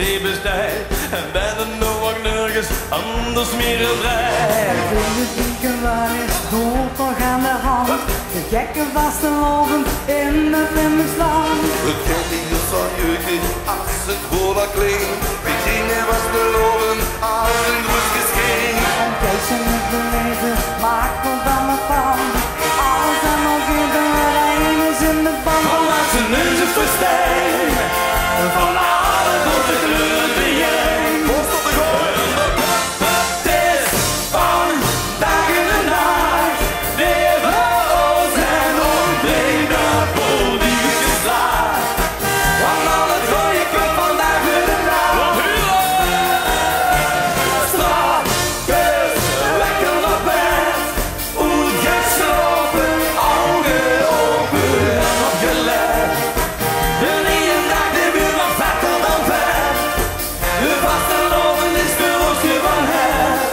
hele tijd en ben er nog ook nergens anders meer vrij. De diekenwagen doet nog aan de hand, de gekken vastelopen in het Limburgsland. Het kind hier zal jeuken als het voordat klinkt. Beginnen was te lopen als een roesjes ging. En Keesje moet beleven, maakt ons dan maar van. Alles en nog in de rijn is in de band. Van laat zijn neus het verstijn, van alle tot de kleur die jij. Post op de gooi. Het is vandaag in de nacht, leven ons en ontbreekt de politieke slaag. Want al het gooie komt vandaag weer de nacht. Strakjes, lekker op bed, goed geslopen, ogen open en opgelet. De ene dag de buurt nog vetter dan vet, de vaste lopen is de roosje van het.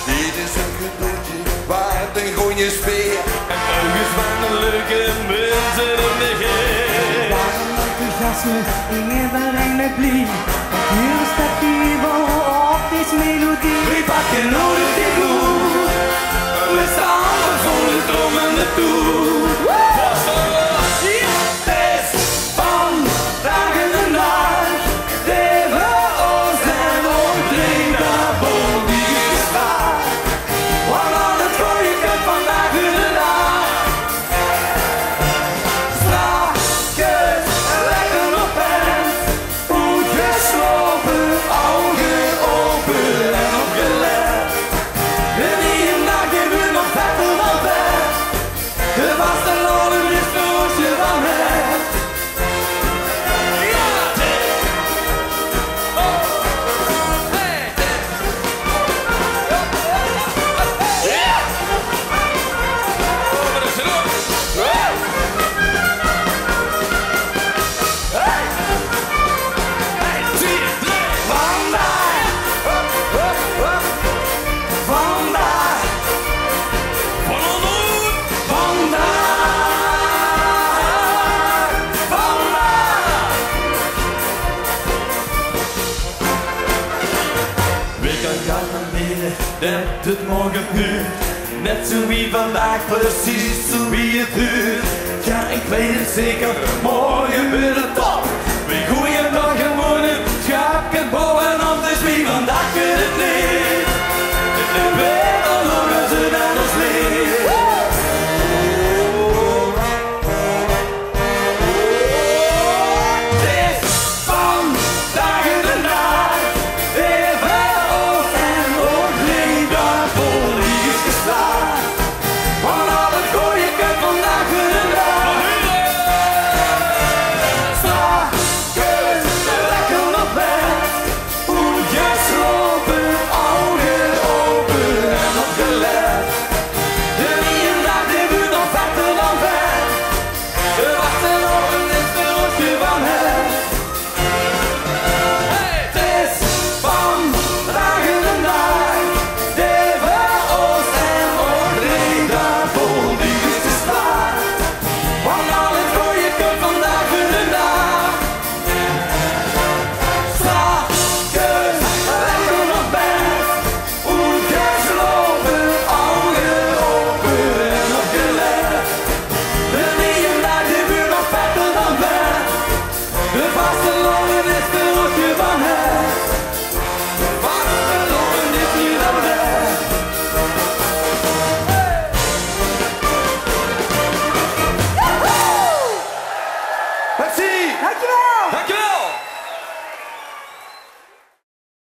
Dit is een cadeautje waar een gooie speer. En ergens van een leuke mensen in de geest. Daarom enthousiasme in iedereen met blie. Want hier staat die op deze melodie. We pakken nooit die goed, we staan er vol in trommende toe. Het is vandaag in de nacht, leven ons en ontbreekt de politieke slaag. Want al het gooie komt vandaag in de nacht. Strakjes, lekker op bed, goed geslopen, ogen open en opgelet. De ene dag de buurt nog vetter dan vet, de vaste lonen is de roosje van het. Ja, vandaag, van ontroerend, vandaag. We kan garanderen dat het morgen duurt, net zo wie vandaag, precies zo wie het duurt. Ja, ik weet het zeker, morgen.